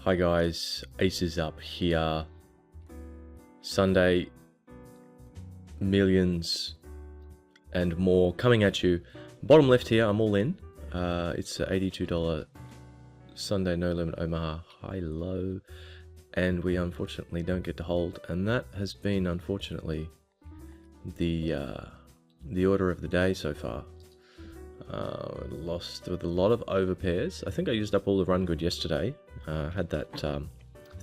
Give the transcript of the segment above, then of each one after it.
Hi guys, Acesup here. Sunday, millions and more coming at you. Bottom left here, I'm all in. It's a $82 Sunday no limit Omaha high-low, and we unfortunately don't get to hold, and that has been unfortunately the order of the day so far. Lost with a lot of overpairs. I think I used up all the run good yesterday. Had that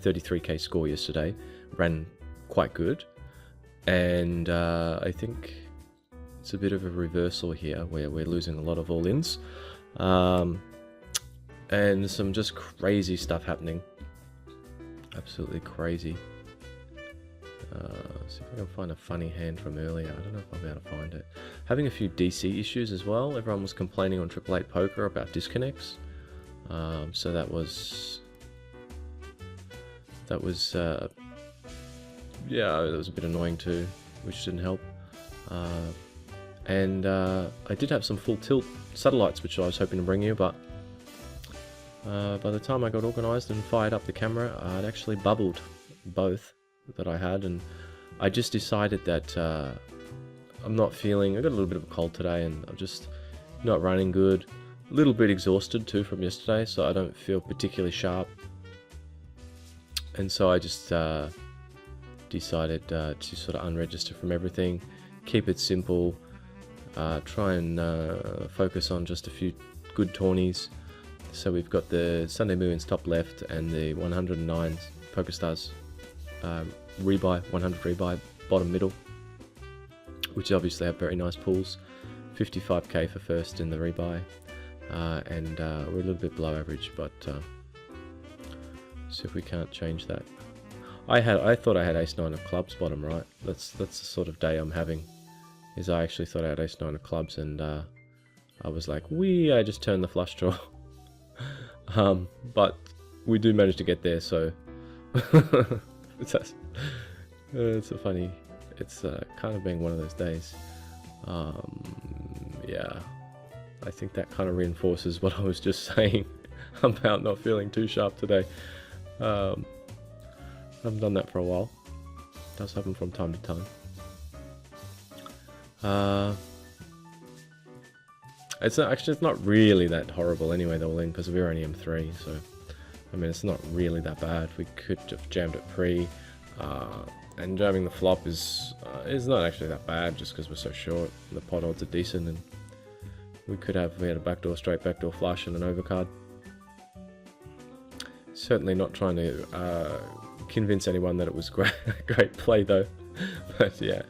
33k score yesterday, ran quite good, and I think it's a bit of a reversal here where we're losing a lot of all-ins, and some just crazy stuff happening. Absolutely crazy. See if I can find a funny hand from earlier. I don't know if I'll be able to find it. Having a few DC issues as well. Everyone was complaining on 888 Poker about disconnects. So that was yeah, that was a bit annoying too, which didn't help. And I did have some full tilt satellites which I was hoping to bring you, but by the time I got organized and fired up the camera, I'd actually bubbled both that I had, and I just decided that I'm not feeling. I got a little bit of a cold today, and I'm just not running good. A little bit exhausted too from yesterday, so I don't feel particularly sharp. And so I just decided to sort of unregister from everything, keep it simple, try and focus on just a few good tourneys. So we've got the Sunday Millions top left and the 109 PokerStars rebuy, 100 rebuy bottom middle, which obviously have very nice pools. 55k for first in the rebuy, and we're a little bit below average, but see if we can't change that. I thought I had ace-9 of clubs bottom right. That's the sort of day I'm having. Is I actually thought I had ace-9 of clubs, and I was like, I just turned the flush draw. But we do manage to get there, so it's a funny. It's kind of being one of those days. Yeah, I think that kind of reinforces what I was just saying about not feeling too sharp today. I haven't done that for a while. It does happen from time to time. It's not really that horrible anyway, the all-in, because we're only M3, so I mean it's not really that bad. We could have jammed it pre, and jamming the flop is not actually that bad, just because we're so short. The pot odds are decent, and we had a backdoor straight, backdoor flush, and an overcard. Certainly not trying to convince anyone that it was great play though, but yeah.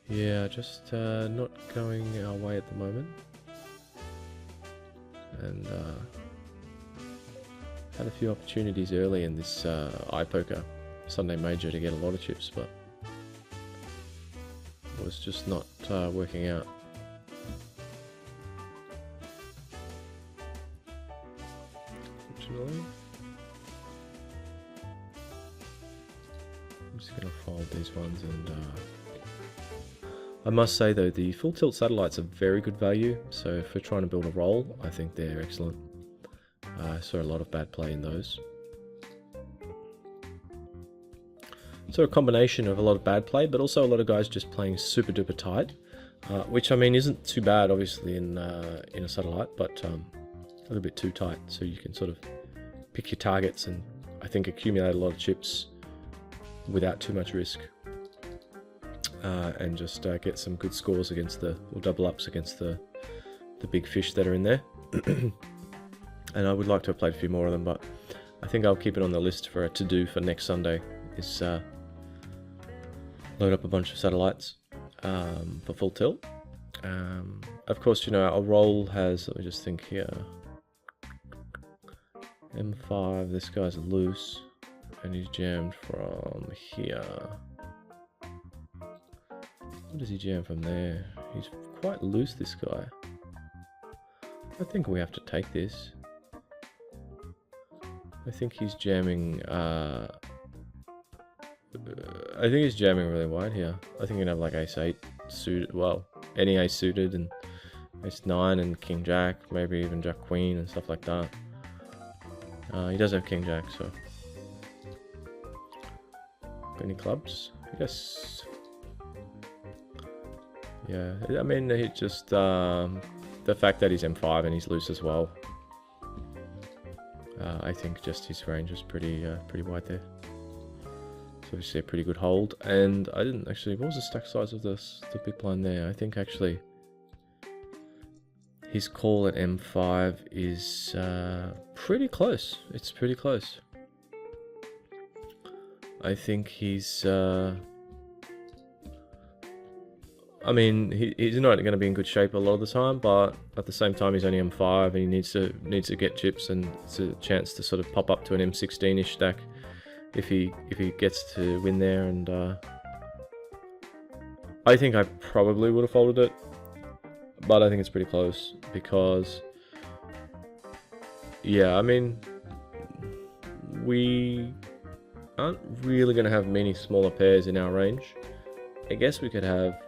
Yeah, just not going our way at the moment, and had a few opportunities early in this iPoker Sunday Major to get a lot of chips, but it was just not working out. Fortunately, I'm just gonna fold these ones, and I must say though, the full tilt satellites are very good value, so if we're trying to build a roll, I think they're excellent. I saw a lot of bad play in those. So a combination of a lot of bad play, but also a lot of guys just playing super duper tight, which I mean isn't too bad obviously in a satellite, but a little bit too tight, so you can sort of pick your targets and I think accumulate a lot of chips without too much risk. And just get some good scores against or double ups against the big fish that are in there. And I would like to have played a few more of them, but I think I'll keep it on the list for a to-do for next Sunday, is load up a bunch of satellites for full tilt. Of course, you know, our roll has, let me just think here, M5, this guy's loose, and he's jammed from here. What does he jam from there? He's quite loose, this guy. I think we have to take this. I think he's jamming, I think he's jamming really wide here. I think he'd have like ace-8 suited, well, any ace suited, and Ace 9 and King Jack, maybe even Jack Queen and stuff like that. He does have King Jack, so. Got any clubs? Yes. Yeah, I mean, he just, the fact that he's M5 and he's loose as well. I think just his range is pretty wide there. So obviously a pretty good hold. And I didn't actually, what was the stack size of the big blind there? I think actually his call at M5 is pretty close. It's pretty close. I think he's, I mean, he's not going to be in good shape a lot of the time, but at the same time, he's only M5 and he needs to get chips, and it's a chance to sort of pop up to an M16-ish stack if he gets to win there. And I think I probably would have folded it, but I think it's pretty close because, yeah, I mean, we aren't really going to have many smaller pairs in our range. I guess we could have.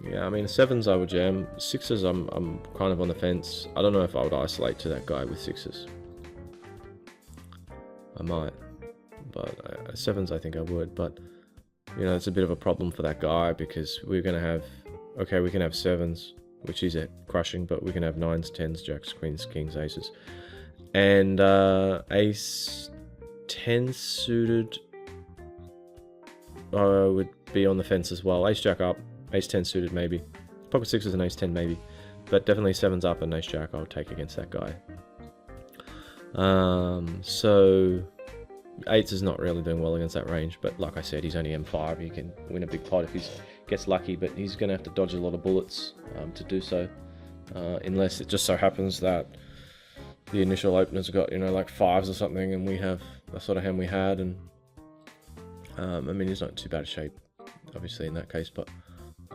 Yeah, I mean, 7s I would jam. 6s I'm kind of on the fence. I don't know if I would isolate to that guy with 6s. I might. But 7s I think I would. But, you know, it's a bit of a problem for that guy because we're going to have... Okay, we can have 7s, which is crushing, but we can have 9s, 10s, jacks, queens, kings, aces. And ace 10 suited would be on the fence as well. Ace jack up. Ace 10 suited maybe. Pocket 6s and ace 10 maybe. But definitely 7s up and ace jack I would take against that guy. So 8s is not really doing well against that range. But like I said, he's only M5. He can win a big pot if he gets lucky. But he's going to have to dodge a lot of bullets to do so. Unless it just so happens that the initial opener's got, you know, like 5s or something. And we have the sort of hand we had. And I mean, he's not in too bad a shape, obviously, in that case. But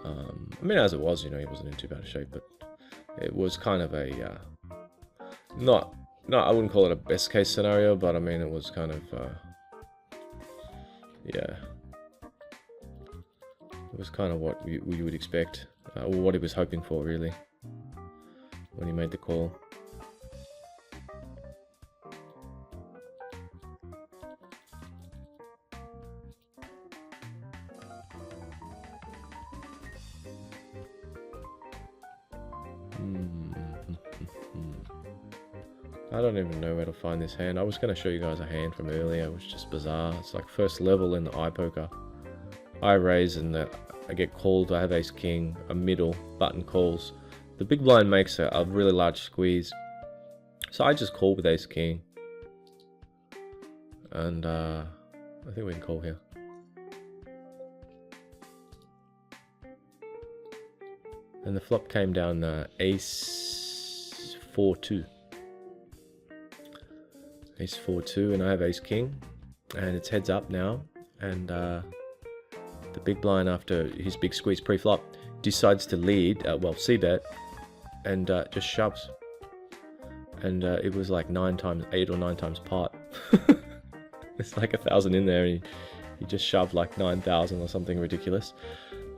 I mean, as it was, you know, he wasn't in too bad a shape, but it was kind of a, not, I wouldn't call it a best case scenario, but I mean, it was kind of, yeah, it was kind of what we would expect, or what he was hoping for, really, when he made the call. I don't even know where to find this hand. I was going to show you guys a hand from earlier. It was just bizarre. It's like first level in the eye poker. I raise and I get called. I have ace king, a middle, button calls. The big blind makes a really large squeeze. So I just call with ace king. And I think we can call here. And the flop came down ace 4-2. Ace 4-2, and I have ace king, and it's heads up now, and the big blind, after his big squeeze pre-flop, decides to lead, well, c-bet, and just shoves, and it was like 8 or 9 times pot. It's like 1,000 in there, and he just shoved like 9,000 or something ridiculous.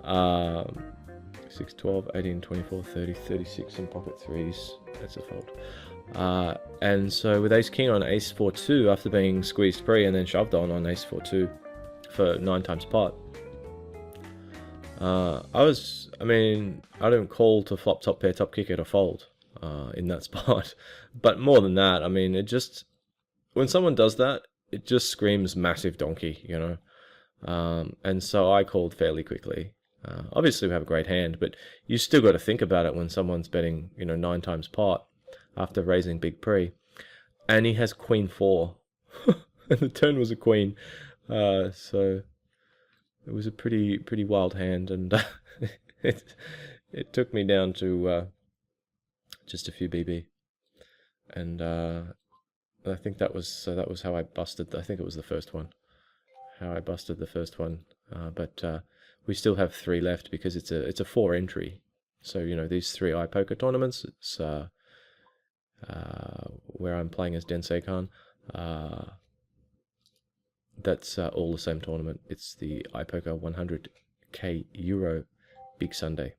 6, 12, 18, 24, 30, 36 in pocket 3s. That's a fold. And so with ace king on ace 4-2, after being squeezed pre and then shoved on ace 4-2 for 9 times pot, I mean, I don't call to flop top pair top kicker to fold in that spot. But more than that, I mean, it just, when someone does that, it just screams massive donkey, you know. And so I called fairly quickly. Obviously we have a great hand, but you still got to think about it when someone's betting, you know, 9 times pot after raising big pre, and he has queen 4, and the turn was a queen, so it was a pretty wild hand, and it took me down to just a few BB, and I think that was how I busted. I think it was the first one, how I busted the first one, but we still have 3 left because it's a 4 entry, so you know, these 3 iPoker tournaments, it's where I'm playing as Densei Khan, that's all the same tournament. It's the iPoker 100k Euro big Sunday.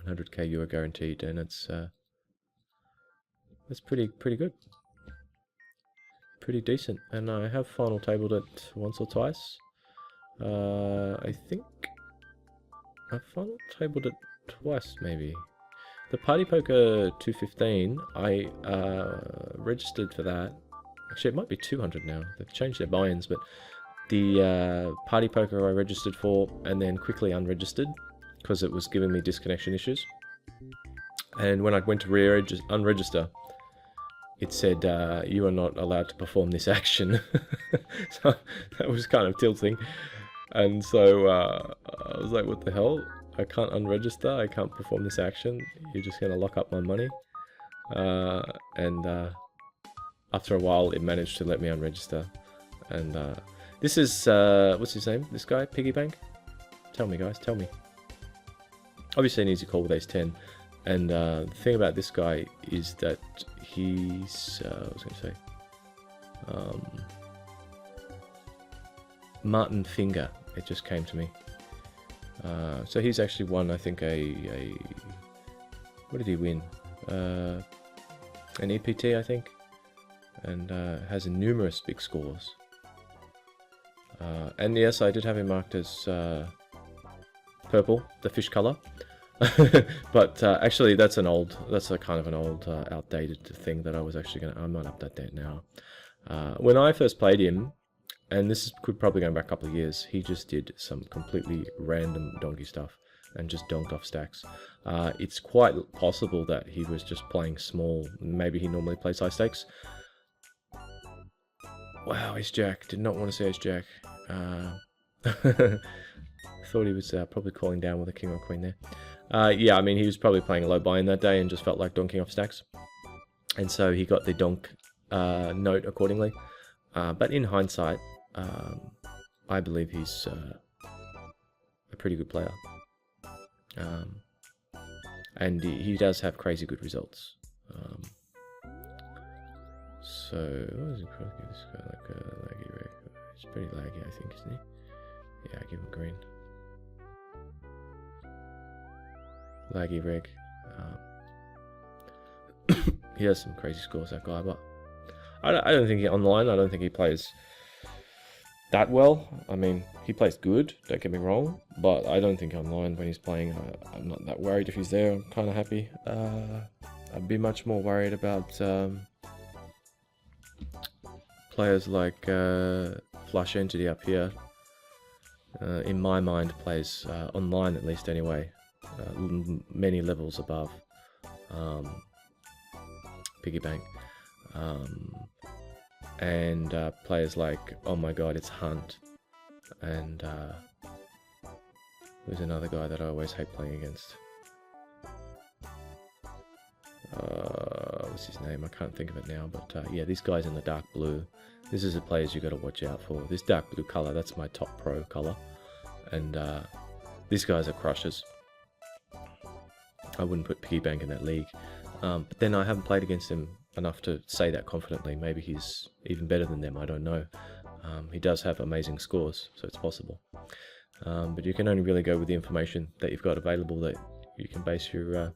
100k you are guaranteed, and it's that's pretty good, pretty decent. And I have final tabled it once or twice. I think I final tabled it twice, maybe. The Party Poker 215, I registered for that. Actually, it might be 200 now. They've changed their buy-ins, but the Party Poker I registered for and then quickly unregistered because it was giving me disconnection issues. And when I went to unregister, it said, you are not allowed to perform this action. So that was kind of tilting. And so I was like, what the hell? I can't unregister, I can't perform this action. You're just going to lock up my money. And after a while, it managed to let me unregister. And this is, what's his name? This guy, Piggy Bank? Tell me, guys, tell me. Obviously an easy call with ace 10. And the thing about this guy is that he's, what was I going to say? Martin Finger, it just came to me. So he's actually won, I think, what did he win? An EPT, I think, and has numerous big scores. And yes, I did have him marked as purple, the fish color. But actually, that's a kind of an old, outdated thing that I was actually I might update that now. When I first played him, and this could probably go back a couple of years, he just did some completely random donkey stuff and just donked off stacks. It's quite possible that he was just playing small. Maybe he normally plays high stakes. Wow, ace jack. Did not want to say ace jack. Thought he was probably calling down with a king or queen there. Yeah, I mean, he was probably playing a low buy-in that day and just felt like donking off stacks. And so he got the donk note accordingly. But in hindsight, I believe he's a pretty good player. And he does have crazy good results. So, what is it? Give this guy like a laggy red. It's pretty laggy, I think, isn't he? Yeah, I give him green. Laggy rig. He has some crazy scores, that guy, but I don't think online. I don't think he plays that well. I mean, he plays good, don't get me wrong, but I don't think online when he's playing, I'm not that worried if he's there. I'm kind of happy. I'd be much more worried about players like Flush Entity up here. In my mind, plays online, at least anyway, many levels above Piggy Bank. And players like, oh my god, it's Hunt, and there's another guy that I always hate playing against. What's his name? I can't think of it now, but yeah, this guy's in the dark blue. This is the players you got to watch out for. This dark blue color, that's my top pro color, and these guys are crushers. I wouldn't put Piggy Bank in that league, but then I haven't played against him enough to say that confidently. Maybe he's even better than them, I don't know. He does have amazing scores, so it's possible. But you can only really go with the information that you've got available, that you can base your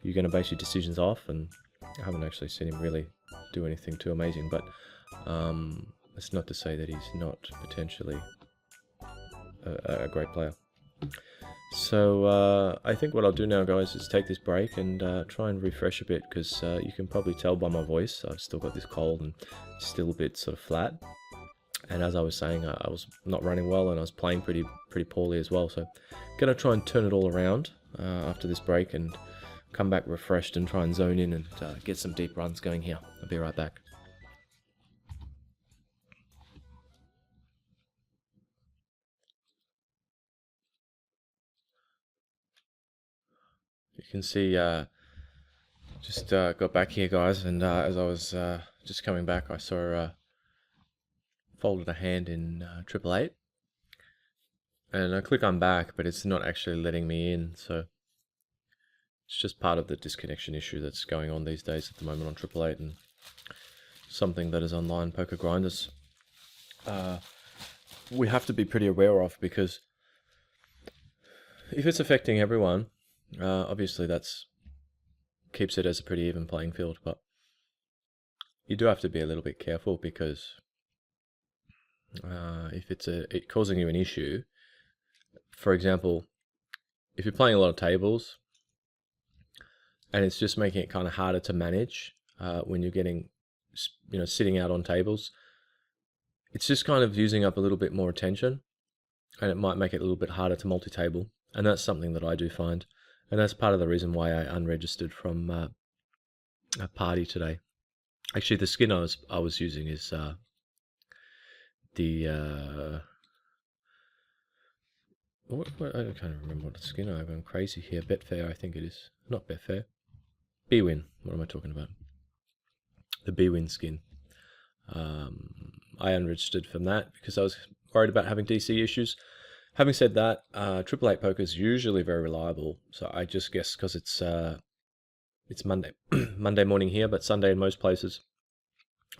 you're going to base your decisions off, and I haven't actually seen him really do anything too amazing, but it's not to say that he's not potentially a great player. So I think what I'll do now, guys, is take this break and try and refresh a bit, because you can probably tell by my voice I've still got this cold and still a bit sort of flat. And as I was saying, I was not running well, and I was playing pretty poorly as well. So gonna try and turn it all around after this break and come back refreshed and try and zone in and get some deep runs going here. I'll be right back. You can see, just got back here, guys, and as I was just coming back, I saw folded a hand in 888, and I click on back, but it's not actually letting me in, so it's just part of the disconnection issue that's going on these days at the moment on 888, and something that is online poker grinders we have to be pretty aware of, because if it's affecting everyone, obviously that's keeps it as a pretty even playing field, but you do have to be a little bit careful because if it's it causing you an issue, for example, if you're playing a lot of tables and it's just making it kind of harder to manage when you're getting, sitting out on tables, it's just kind of using up a little bit more attention, and it might make it a little bit harder to multi-table, and that's something that I do find, and that's part of the reason why I unregistered from a party today. Actually, the skin I was using is the I can't remember what the skin I'm going crazy here. Betfair, I think it is. Not Betfair. Bwin. What am I talking about? The Bwin skin. I unregistered from that because I was worried about having DC issues. Having said that, Triple Eight Poker is usually very reliable, so I just guess because it's Monday, Monday morning here, but Sunday in most places,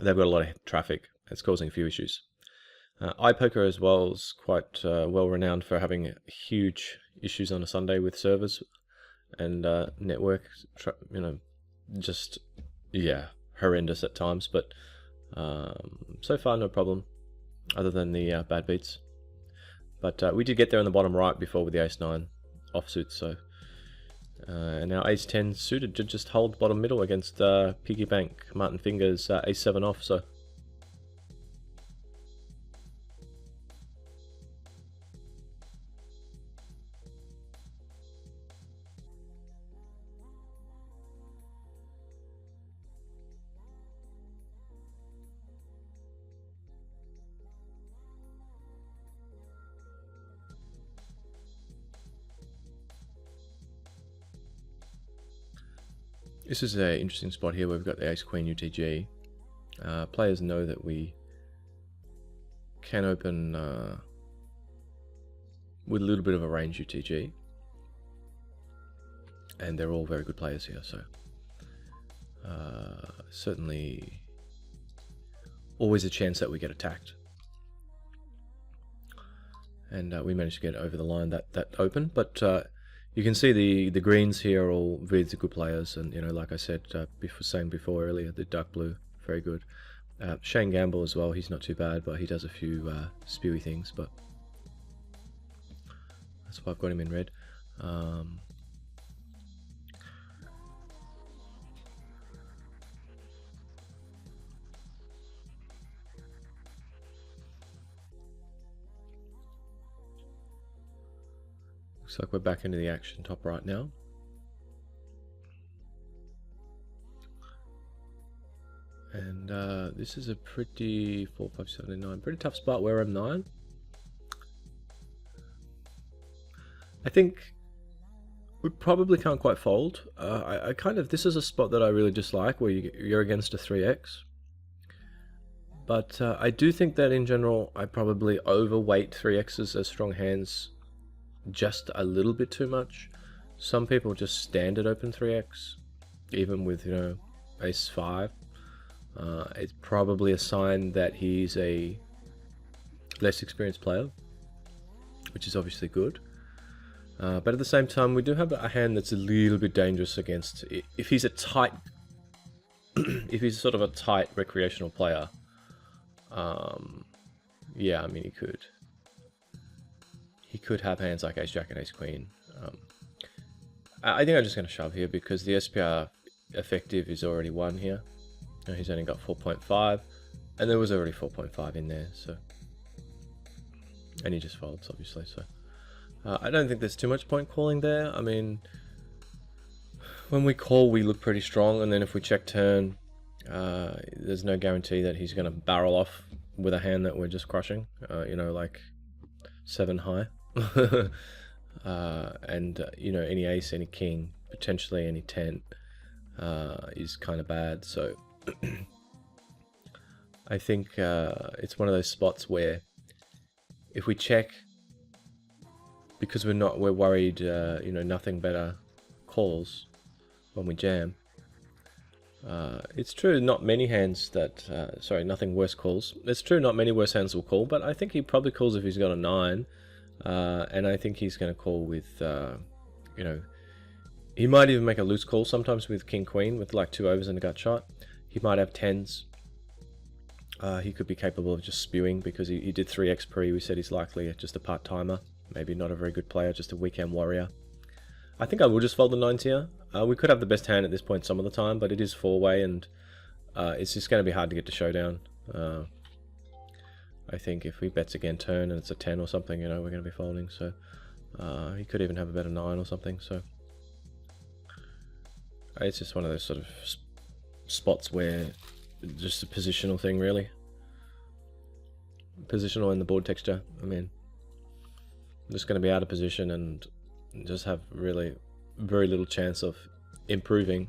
they've got a lot of traffic. It's causing a few issues. iPoker as well is quite well renowned for having huge issues on a Sunday with servers and network, just horrendous at times. But so far no problem, other than the bad beats. But we did get there in the bottom right before with the Ace-9 offsuit, so and now Ace-10 suited to just hold bottom middle against Piggy Bank, Martin Fingers, Ace-7 off, so. This is an interesting spot here where we've got the Ace-Queen UTG. Players know that we can open with a little bit of a range UTG. And they're all very good players here, so certainly always a chance that we get attacked. And we managed to get over the line that open, but you can see the greens here are all really good players, and like I said before earlier, the dark blue, very good. Shane Gamble as well, he's not too bad, but he does a few spewy things, but that's why I've got him in red. Looks like we're back into the action top right now. And this is a pretty 4, 5, 7, 9, pretty tough spot where I'm 9. I think we probably can't quite fold. I kind of, this is a spot that I really dislike where you're against a 3x. But I do think that in general I probably overweight 3x's as strong hands just a little bit too much. Some people just standard open 3x, even with Ace-5. It's probably a sign that he's a less experienced player, which is obviously good. But at the same time, we do have a hand that's a little bit dangerous against, if he's a tight, if he's sort of a tight recreational player. Yeah, I mean he could have hands like Ace-Jack and Ace-Queen. I think I'm just going to shove here because the SPR effective is already 1 here. He's only got 4.5, and there was already 4.5 in there, so. And he just folds, obviously, so. I don't think there's too much point calling there. I mean, when we call, we look pretty strong, and then if we check turn, there's no guarantee that he's going to barrel off with a hand that we're just crushing, like 7 high. And any ace, any king, potentially any 10 is kind of bad, so I think it's one of those spots where if we check, because we're worried, nothing better calls when we jam. It's true, not many hands that, nothing worse calls. It's true, not many worse hands will call, but I think he probably calls if he's got a 9. And I think he's going to call with, you know, he might even make a loose call sometimes with King Queen with like 2 overs and a gut shot. He might have 10s. He could be capable of just spewing because he did 3x pre. We said he's likely just a part-timer. Maybe not a very good player, just a weekend warrior. I think I will just fold the 9s here. We could have the best hand at this point some of the time, but it is 4-way and it's just going to be hard to get to showdown. I think if he bets again turn and it's a 10 or something, you know, we're going to be folding. So he could even have a better 9 or something. So it's just one of those sort of spots where just a positional thing, really. Positional in the board texture. I mean, I'm just going to be out of position and just have really very little chance of improving,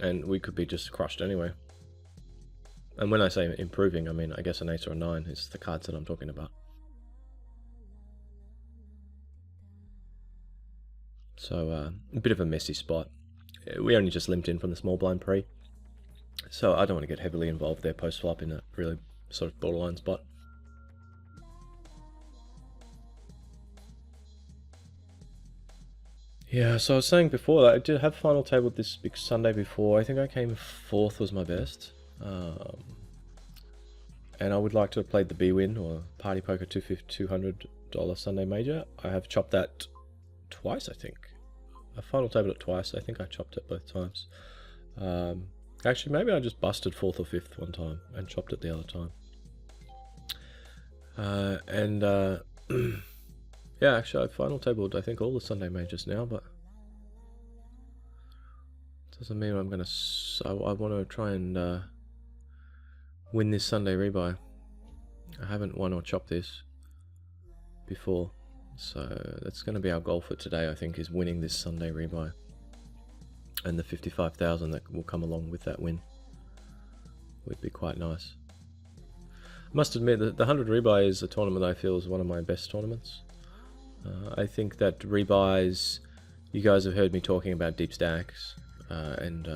and we could be just crushed anyway. And when I say improving, I mean I guess an 8 or a 9 is the cards that I'm talking about. So a bit of a messy spot. We only just limped in from the small blind pre, so I don't want to get heavily involved there post flop in a really sort of borderline spot. Yeah, so I was saying before that I did have final table this big Sunday before. I think I came 4th was my best. And I would like to have played the B-Win or Party Poker $200 Sunday Major. I have chopped that twice, I think. I final tabled it twice. I think I chopped it both times. Actually, maybe I just busted 4th or 5th one time and chopped it the other time. Yeah, actually I final tabled I think all the Sunday Majors now, but doesn't mean I'm gonna. I want to try and win this Sunday rebuy. I haven't won or chopped this before, so that's going to be our goal for today. I think is winning this Sunday rebuy, and the 55,000 that will come along with that win would be quite nice. I must admit that the 100 rebuy is a tournament I feel is one of my best tournaments. I think that rebuys, you guys have heard me talking about deep stacks and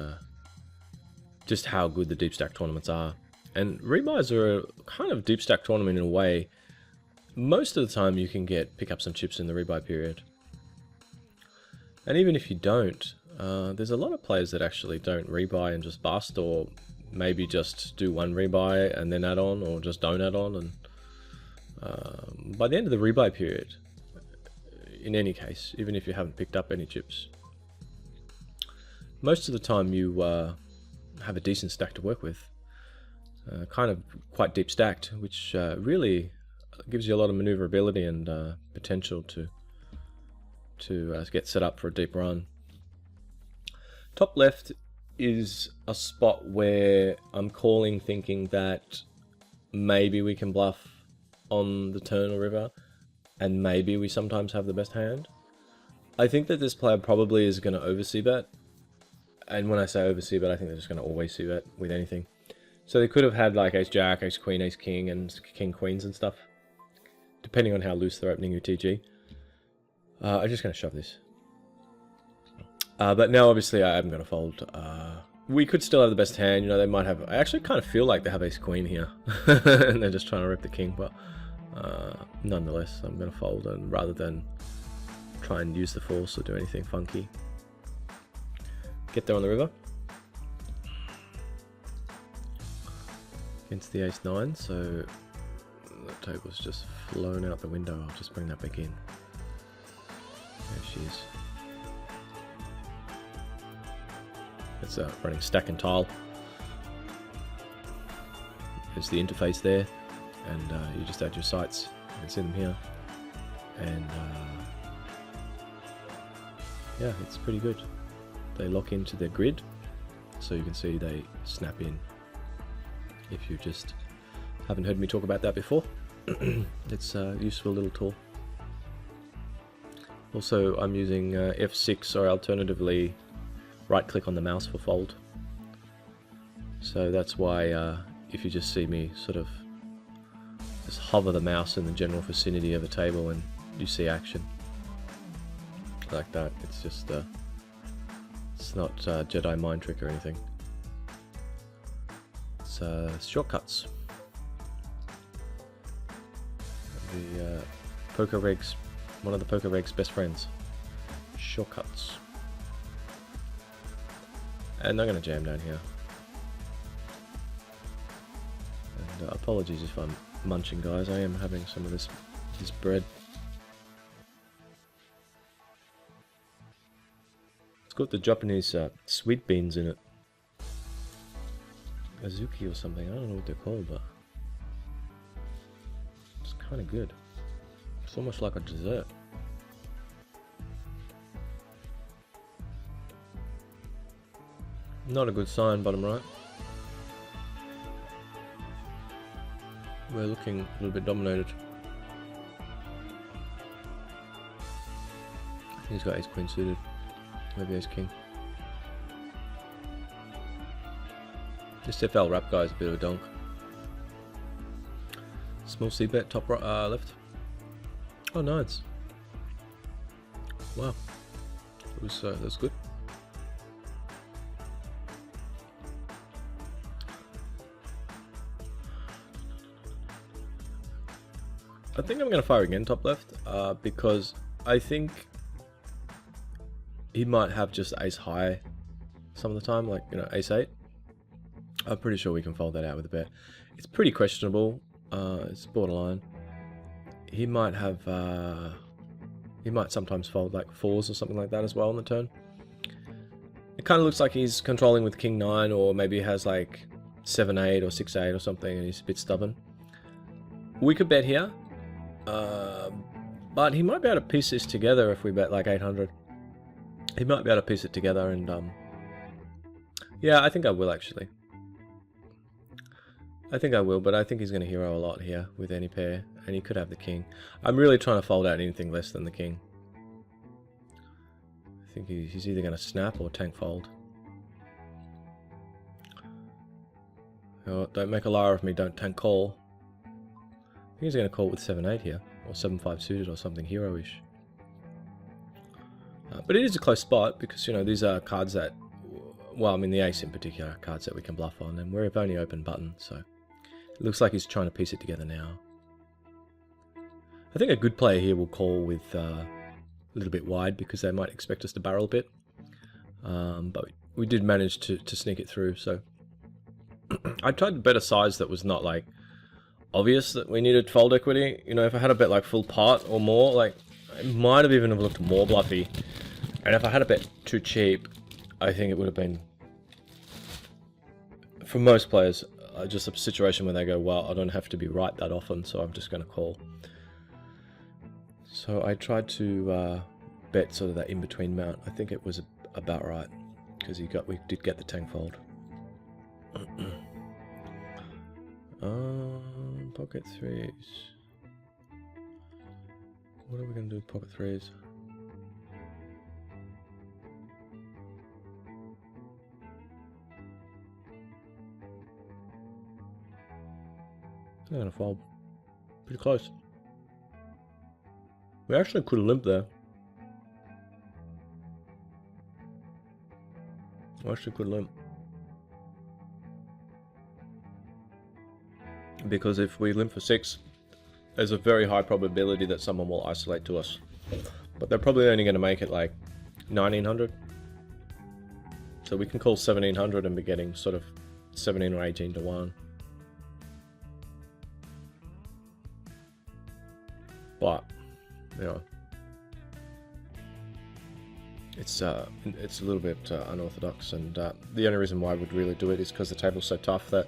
just how good the deep stack tournaments are. And rebuys are a kind of deep stack tournament in a way. Most of the time you can pick up some chips in the rebuy period. And even if you don't, there's a lot of players that actually don't rebuy and just bust, or maybe just do one rebuy and then add on, or just don't add on. And by the end of the rebuy period, in any case, even if you haven't picked up any chips, most of the time you have a decent stack to work with. Kind of quite deep stacked, which really gives you a lot of maneuverability and potential to get set up for a deep run. Top left is a spot where I'm calling thinking that maybe we can bluff on the turn or river, and maybe we sometimes have the best hand. I think that this player probably is going to oversee bet, and when I say oversee bet, I think they're just going to always see bet with anything. So they could have had like Ace Jack, Ace Queen, Ace King, and King Queens and stuff, depending on how loose they're opening UTG. I'm just going to shove this. But now obviously I'm going to fold. We could still have the best hand, you know, they might have. I actually kind of feel like they have Ace Queen here, and they're just trying to rip the King, but nonetheless, I'm going to fold, and rather than try and use the force or do anything funky. Get there on the river. Against the Ace-9, so the table's just flown out the window. I'll just bring that back in. There she is. It's running stack and tile. There's the interface there, and you just add your sights. You can see them here, and yeah, it's pretty good. They lock into their grid, so you can see they snap in. If you just haven't heard me talk about that before, it's a useful little tool. Also, I'm using F6, or alternatively right click on the mouse for fold. So that's why if you just see me sort of just hover the mouse in the general vicinity of a table and you see action like that, it's just it's not Jedi mind trick or anything. It's shortcuts. The poker reg's, one of the poker reg's best friends. Shortcuts. And they're gonna jam down here. And apologies if I'm munching, guys. I am having some of this bread. It's got the Japanese sweet beans in it. Azuki or something. I don't know what they're called, but it's kind of good. It's almost like a dessert. Not a good sign, bottom right. We're looking a little bit dominated. He's got ace queen suited. Maybe ace king. This FL wrap guy is a bit of a donk. Small C bet, top right, left. Oh, nice. Wow. That was good. I think I'm going to fire again top left because I think he might have just ace high some of the time, like, you know, ace 8. I'm pretty sure we can fold that out with a bet. It's pretty questionable. It's borderline. He might have, he might sometimes fold like 4s or something like that as well on the turn. It kind of looks like he's controlling with king 9, or maybe he has like 7-8 or 6-8 or something, and he's a bit stubborn. We could bet here, but he might be able to piece this together if we bet like 800. He might be able to piece it together, and yeah, I think I will actually. I think I will, but I think he's going to hero a lot here with any pair, and he could have the king. I'm really trying to fold out anything less than the king. I think he's either going to snap or tank fold. Oh, don't make a liar of me, don't tank call. I think he's going to call with 7-8 here, or 7-5 suited or something hero-ish. But it is a close spot because, you know, these are cards that, well, I mean the ace in particular, cards that we can bluff on, and we've only open button, so it looks like he's trying to piece it together now. I think a good player here will call with a little bit wide because they might expect us to barrel a bit, but we did manage to sneak it through. So I tried to bet a size that was not like obvious that we needed fold equity. You know, if I had a bet like full pot or more, like it might have even have looked more bluffy. And if I had a bet too cheap, I think it would have been, for most players, just a situation where they go, well, I don't have to be right that often, so I'm just going to call. So I tried to bet sort of that in-between amount. I think it was about right, because we did get the tank fold. Pocket threes. What are we going to do with pocket threes? They're going to fold. Pretty close. We actually could have limped there. We actually could limp. Because if we limp for 6, there's a very high probability that someone will isolate to us. But they're probably only going to make it like 1900. So we can call 1700 and be getting sort of 17 or 18 to 1. But, you know, it's a little bit unorthodox, and the only reason why I would really do it is because the table's so tough that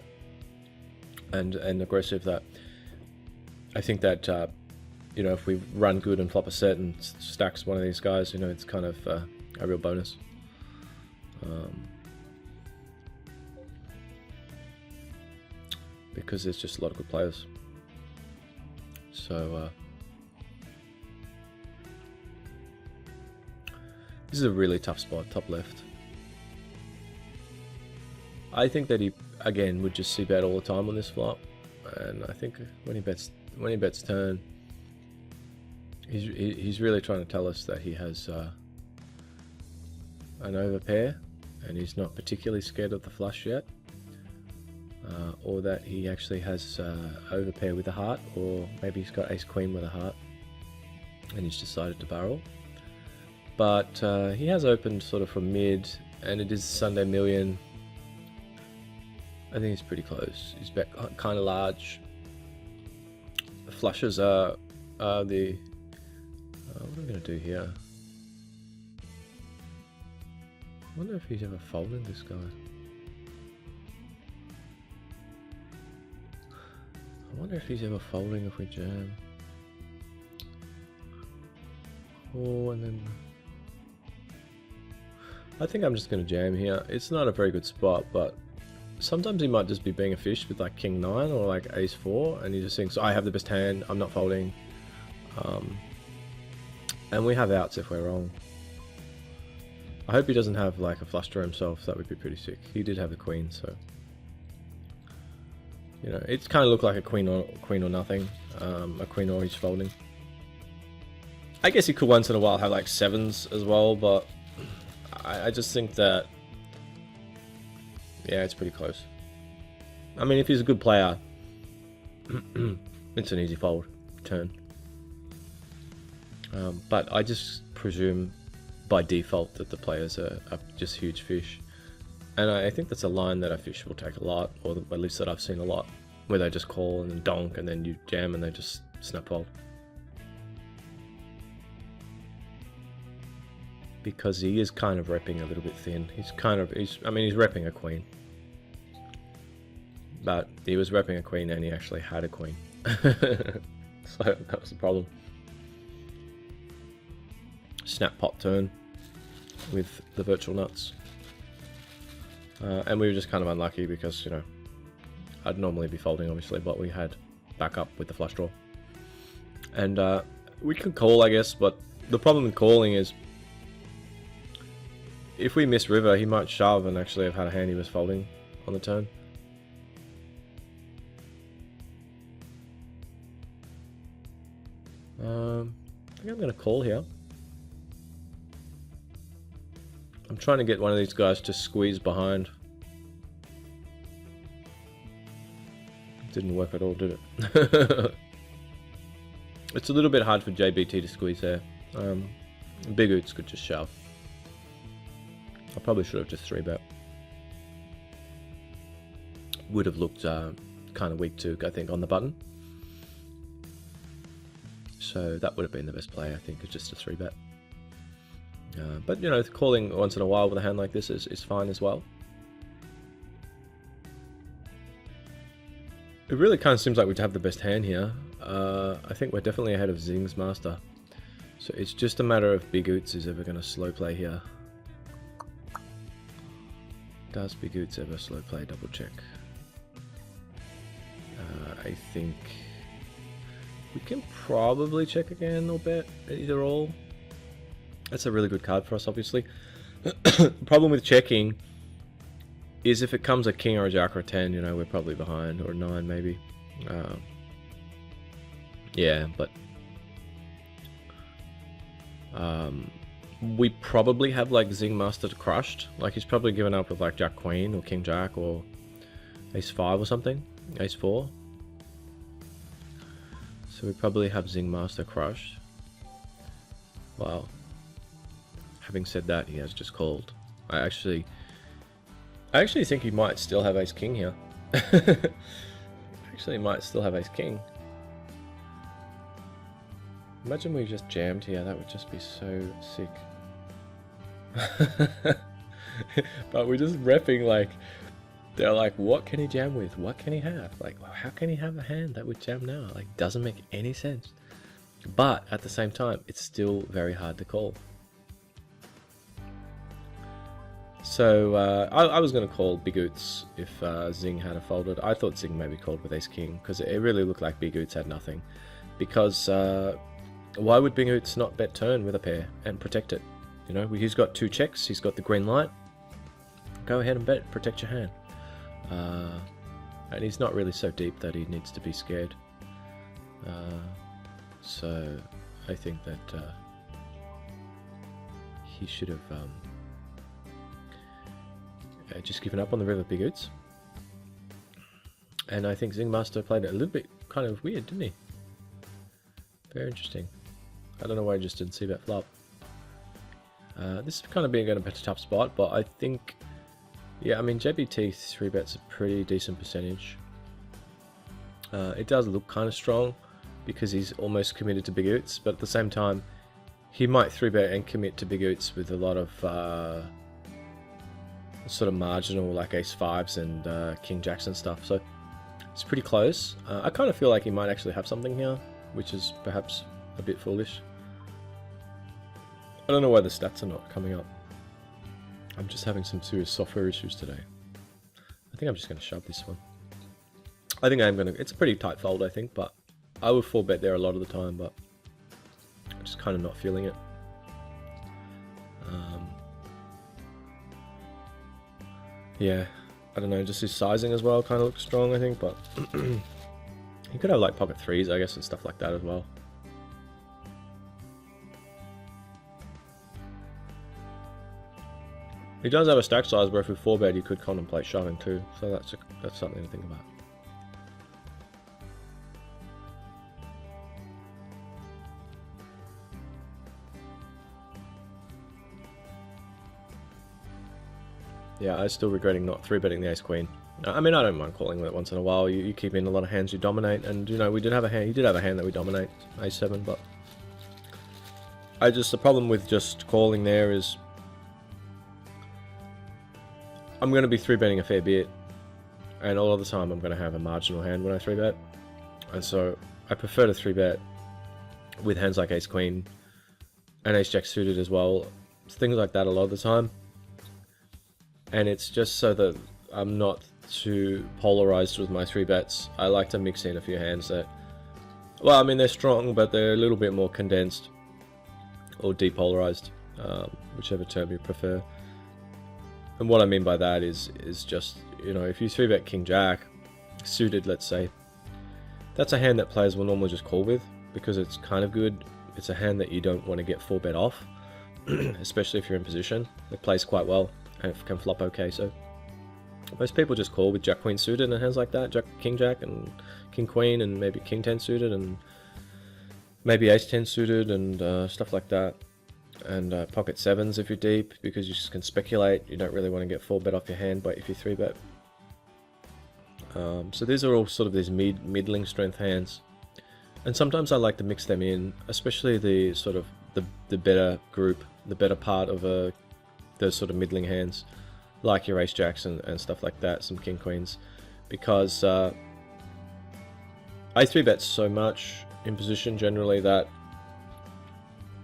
and aggressive that I think that you know, if we run good and flop a set and stacks one of these guys, you know, it's kind of a real bonus. Because there's just a lot of good players. So this is a really tough spot, top left. I think that he, again, would just see bet all the time on this flop, and I think when he bets turn, he's really trying to tell us that he has an overpair, and he's not particularly scared of the flush yet, or that he actually has overpair with a heart, or maybe he's got ace queen with a heart. and he's decided to barrel. But he has opened sort of from mid, and it is Sunday Million. I think he's pretty close. He's bet kind of large. The flushes are the... what am I going to do here? I wonder if he's ever folded this guy. I wonder if he's ever folding if we jam. Oh, and then... I think I'm just going to jam here. It's not a very good spot, but sometimes he might just be being a fish with like King 9 or like Ace 4, and he just thinks, I have the best hand, I'm not folding. And we have outs if we're wrong. I hope he doesn't have like a flush draw himself, that would be pretty sick. He did have a queen, so... You know, it's kind of looked like a queen or nothing. A queen or he's folding. I guess he could once in a while have like 7s as well, but I just think that... Yeah, it's pretty close. I mean, if he's a good player, it's an easy fold turn. But I just presume by default that the players are just huge fish. And I think that's a line that a fish will take a lot, or at least that I've seen a lot, where they just call and then donk and then you jam and they just snap fold. Because he is kind of repping a little bit thin. He's repping a queen. But he was repping a queen and he actually had a queen. So that was the problem. Snap pot turn with the virtual nuts. And we were just kind of unlucky because, you know, I'd normally be folding obviously, but we had backup with the flush draw. And we could call, I guess, but the problem with calling is if we miss river, he might shove and actually have had a hand he was folding on the turn. I think I'm going to call here. I'm trying to get one of these guys to squeeze behind. Didn't work at all, did it? It's a little bit hard for JBT to squeeze there. Big Oots could just shove. I probably should have just 3-bet. Would have looked kind of weak too, I think, on the button. So that would have been the best play, I think, is just a 3-bet. But, you know, calling once in a while with a hand like this is fine as well. It really kind of seems like we'd have the best hand here. I think we're definitely ahead of Zing's Master. So it's just a matter of Big Oots is ever going to slow play here. Does Big Oots ever slow play? Double check. I think we can probably check again or bet either all. That's a really good card for us, obviously. The problem with checking is if it comes a king or a jack or a 10, you know, we're probably behind, or a 9 maybe. Yeah, but we probably have like Zing Master crushed. Like he's probably given up with like Jack Queen or King Jack or Ace 5 or something, Ace 4. So we probably have Zing Master crushed. Wow. Having said that, he has just called. I actually think he might still have Ace King here. Actually might still have Ace King. Imagine we just jammed here, that would just be so sick. But we're just repping like, they're like, what can he jam with? What can he have? Like, how can he have a hand that would jam now? Like, doesn't make any sense. But at the same time, it's still very hard to call. So I was going to call Big Oots if Zing had a folded. I thought Zing maybe called with Ace King because it really looked like Big Oots had nothing. Because why would Big Oots not bet turn with a pair and protect it? You know, he's got 2 checks. He's got the green light. Go ahead and bet, protect your hand. And he's not really so deep that he needs to be scared. So I think that he should have just given up on the river Big Oots. And I think Zing Master played it a little bit kind of weird, didn't he? Very interesting. I don't know why I just didn't see that flop. This is kind of being in a better tough spot, but I think, yeah, I mean, JBT 3-bets a pretty decent percentage. It does look kind of strong because he's almost committed to big oots, but at the same time, he might 3-bet and commit to big oots with a lot of sort of marginal, like ace-5s and king jacks and stuff, so it's pretty close. I kind of feel like he might actually have something here, which is perhaps a bit foolish. I don't know why the stats are not coming up. I'm just having some serious software issues today. I think I'm just going to shove this one. I think I'm going to... It's a pretty tight fold, I think, but I would 4-bet there a lot of the time, but I'm just kind of not feeling it. Yeah, I don't know, just his sizing as well kind of looks strong, I think, but he could have like pocket 3s, I guess, and stuff like that as well. He does have a stack size where if we 4-bet he could contemplate shoving too, so that's something to think about. Yeah, I'm still regretting not 3-betting the ace-queen. I mean, I don't mind calling it once in a while. You keep in a lot of hands you dominate, and you know, we did have a hand. He did have a hand that we dominate, a7, but the problem with just calling there is I'm going to be 3-betting a fair bit, and all of the time I'm going to have a marginal hand when I 3-bet, and so I prefer to 3-bet with hands like ace-queen and ace-jack suited as well, things like that a lot of the time. And it's just so that I'm not too polarized with my 3-bets. I like to mix in a few hands that, well, I mean, they're strong, but they're a little bit more condensed or depolarized, whichever term you prefer. And what I mean by that is just, you know, if you 3-bet king jack suited, let's say, that's a hand that players will normally just call with because it's kind of good. It's a hand that you don't want to get 4-bet off, especially if you're in position. It plays quite well and it can flop okay, so most people just call with jack queen suited and hands like that, king jack and king queen and maybe king 10 suited and maybe ace 10 suited and stuff like that, and pocket 7s if you're deep, because you just can speculate. You don't really want to get 4-bet off your hand, but if you 3-bet. So these are all sort of these middling strength hands, and sometimes I like to mix them in, especially the sort of the better group, the better part of those sort of middling hands, like your ace jacks and stuff like that, some king queens, because I 3-bet so much in position generally that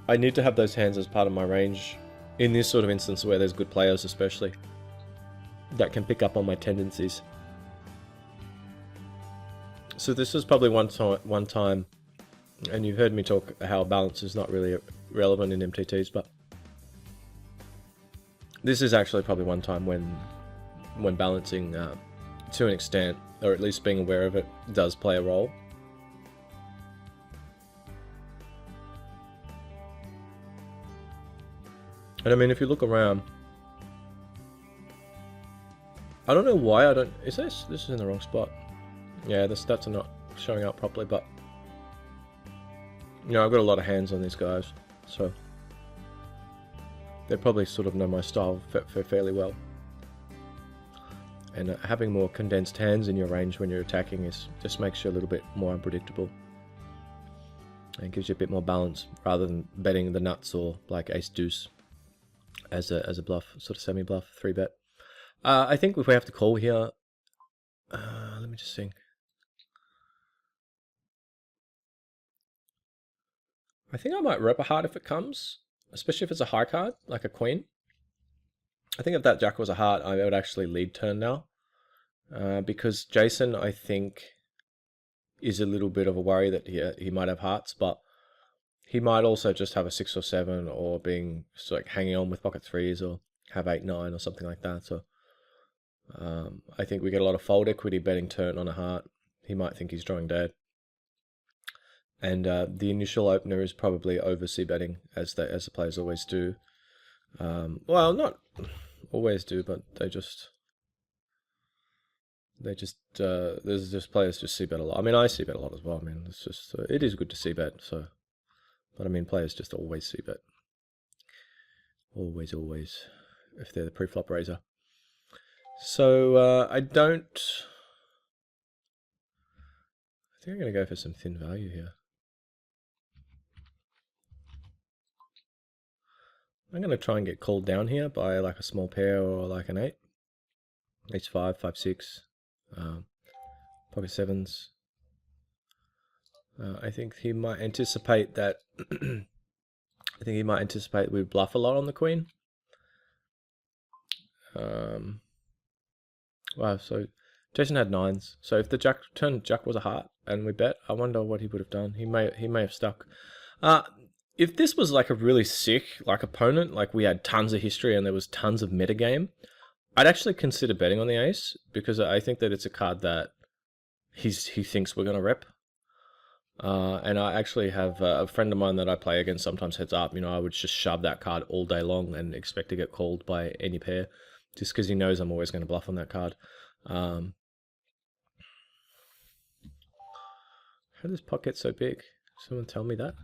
I need to have those hands as part of my range in this sort of instance where there's good players, especially, that can pick up on my tendencies. So this is probably one time, and you've heard me talk how balance is not really relevant in MTTs, but this is actually probably one time when balancing to an extent, or at least being aware of it, does play a role. And I mean, if you look around, I don't know why I don't... Is this is in the wrong spot? Yeah, the stats are not showing up properly, but you know, I've got a lot of hands on these guys, so they probably sort of know my style fairly well. And having more condensed hands in your range when you're attacking just makes you a little bit more unpredictable and gives you a bit more balance, rather than betting the nuts or like ace deuce as a bluff, sort of semi bluff 3-bet. I think if we have to call here, let me just think. I think I might rep a heart if it comes, especially if it's a high card like a queen. I think if that jack was a heart, I would actually lead turn now, because Jason, I think, is a little bit of a worry that he might have hearts, but he might also just have a 6 or 7, or being sort of like hanging on with pocket 3s, or have 8, 9 or something like that. So I think we get a lot of fold equity betting turn on a heart. He might think he's drawing dead. And the initial opener is probably over c-betting, as the players always do. Well, not always do, but there's just players just c-bet a lot. I mean, I c-bet a lot as well. I mean, it's just it is good to c-bet. So But I mean, players just always see bet. Always, if they're the pre-flop raiser. So I think I'm going to go for some thin value here. I'm going to try and get called down here by like a small pair or like an 8. H5, 5, 6, pocket 7s. I think he might anticipate that. I think he might anticipate we bluff a lot on the queen. Wow, so Jason had 9s. So if the jack was a heart and we bet, I wonder what he would have done. He may have stuck. If this was like a really sick like opponent, like we had tons of history and there was tons of metagame, I'd actually consider betting on the ace, because I think that it's a card that he thinks we're going to rep. And I actually have a friend of mine that I play against sometimes heads up. You know, I would just shove that card all day long and expect to get called by any pair, just because he knows I'm always going to bluff on that card. How does this pot get so big? Someone tell me that.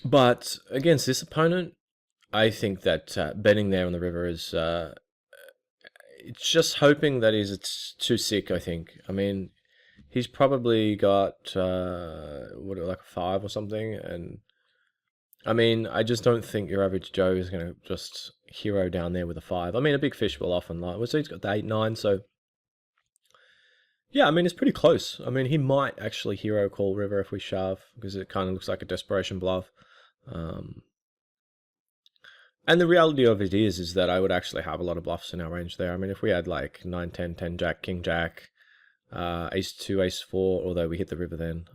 But against this opponent, I think that betting there on the river is it's just hoping that it's too sick, I think. I mean, he's probably got like a 5 or something, and I mean, I just don't think your average Joe is going to just hero down there with a 5. I mean, a big fish will often lie. So he's got the 8, 9, so yeah, I mean, it's pretty close. I mean, he might actually hero call river if we shove, because it kind of looks like a desperation bluff. And the reality of it is that I would actually have a lot of bluffs in our range there. I mean, if we had like 9, 10, 10 jack, king jack, ace 2, ace 4, although we hit the river then,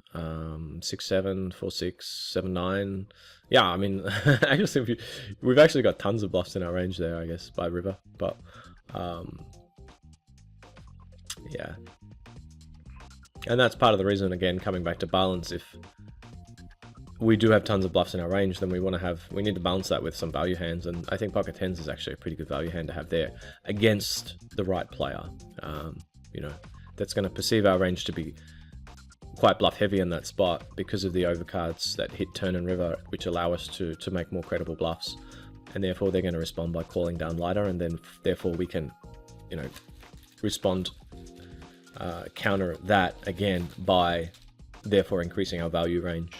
6, 7, 4, 6, 7, 9. Yeah, I mean, I just think we've actually got tons of bluffs in our range there, I guess, by river. But yeah. And that's part of the reason, again, coming back to balance. If we do have tons of bluffs in our range, then we need to balance that with some value hands, and I think pocket 10s is actually a pretty good value hand to have there against the right player. You know, that's going to perceive our range to be quite bluff heavy in that spot because of the overcards that hit turn and river, which allow us to make more credible bluffs, and therefore they're going to respond by calling down lighter, and then therefore we can, you know, respond, counter that again by therefore increasing our value range.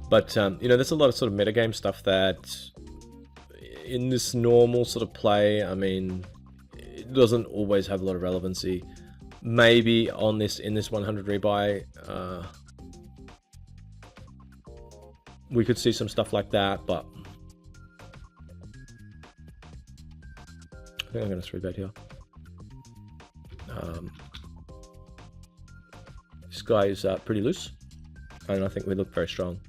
But, you know, there's a lot of sort of metagame stuff that in this normal sort of play, I mean, it doesn't always have a lot of relevancy. Maybe in this 100 rebuy, we could see some stuff like that, but I think I'm going to 3-bet here. This guy is pretty loose, and I think we look very strong.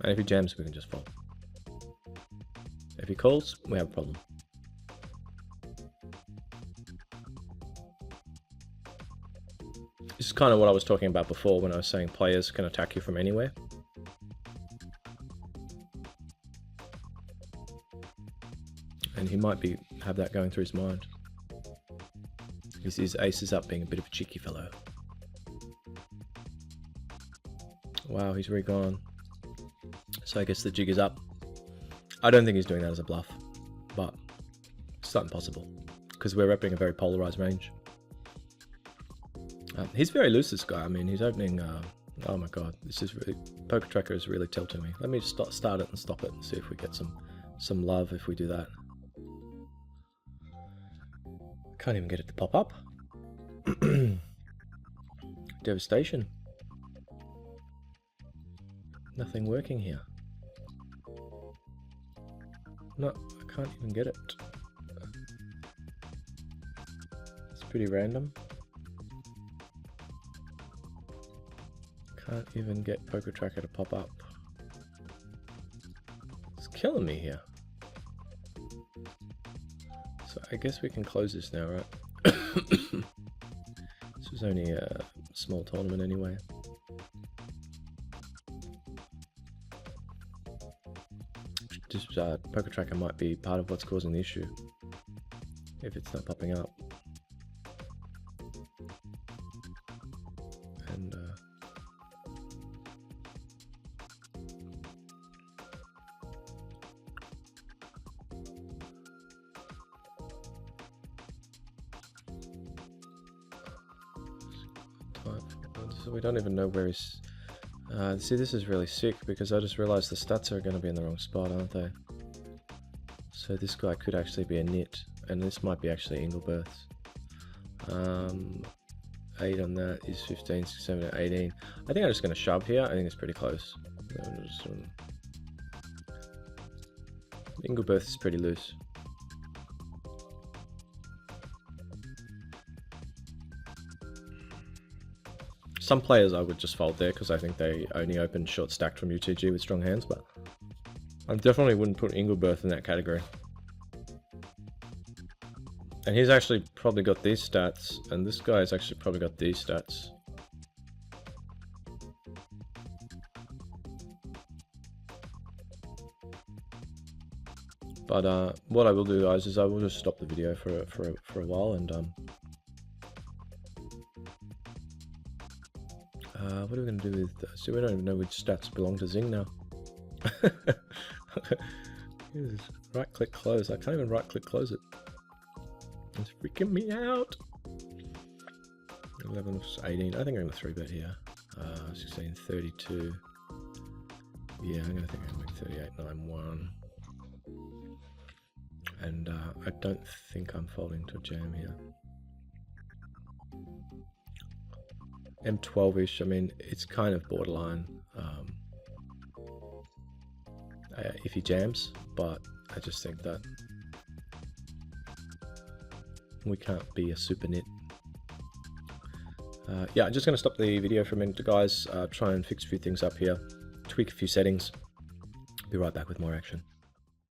And if he jams, we can just fold. If he calls, we have a problem. This is kind of what I was talking about before when I was saying players can attack you from anywhere. And he might have that going through his mind. His ace is up, being a bit of a cheeky fellow. Wow, he's re-gone. So I guess the jig is up. I don't think he's doing that as a bluff, but it's not impossible because we're repping a very polarized range. He's very loose, this guy. I mean, he's opening. Oh my god, this is really, Poker Tracker is really tilting me. Let me just start it and stop it and see if we get some love if we do that. Can't even get it to pop up. Devastation. Nothing working here. No, I can't even get it. It's pretty random. Can't even get Poker Tracker to pop up. It's killing me here. So I guess we can close this now, right? This was only a small tournament anyway. This Poker Tracker might be part of what's causing the issue if it's not popping up. So we don't even know where he's... see, this is really sick, because I just realized the stats are going to be in the wrong spot, aren't they? So this guy could actually be a nit, and this might be actually Engelbert's. 8 on that is 15, 17, 18. I think I'm just going to shove here. I think it's pretty close. Engelberth is pretty loose. Some players I would just fold there because I think they only open short stacked from UTG with strong hands, but I definitely wouldn't put Engelberth in that category. And he's actually probably got these stats, and this guy's actually probably got these stats. But what I will do, guys, is I will just stop the video for a while, and what are we going to do with... So we don't even know which stats belong to Zing now. Right click close. I can't even right click close it. It's freaking me out. 11, 18. I think I'm going to 3-bet here. 16, 32. Yeah, I'm going to think I'm going to make 38, 9, 1. And I don't think I'm folding to a jam here. M12-ish, I mean, it's kind of borderline if he jams, but I just think that we can't be a super nit. Yeah, I'm just going to stop the video for a minute, guys. Try and fix a few things up here, tweak a few settings. Be right back with more action.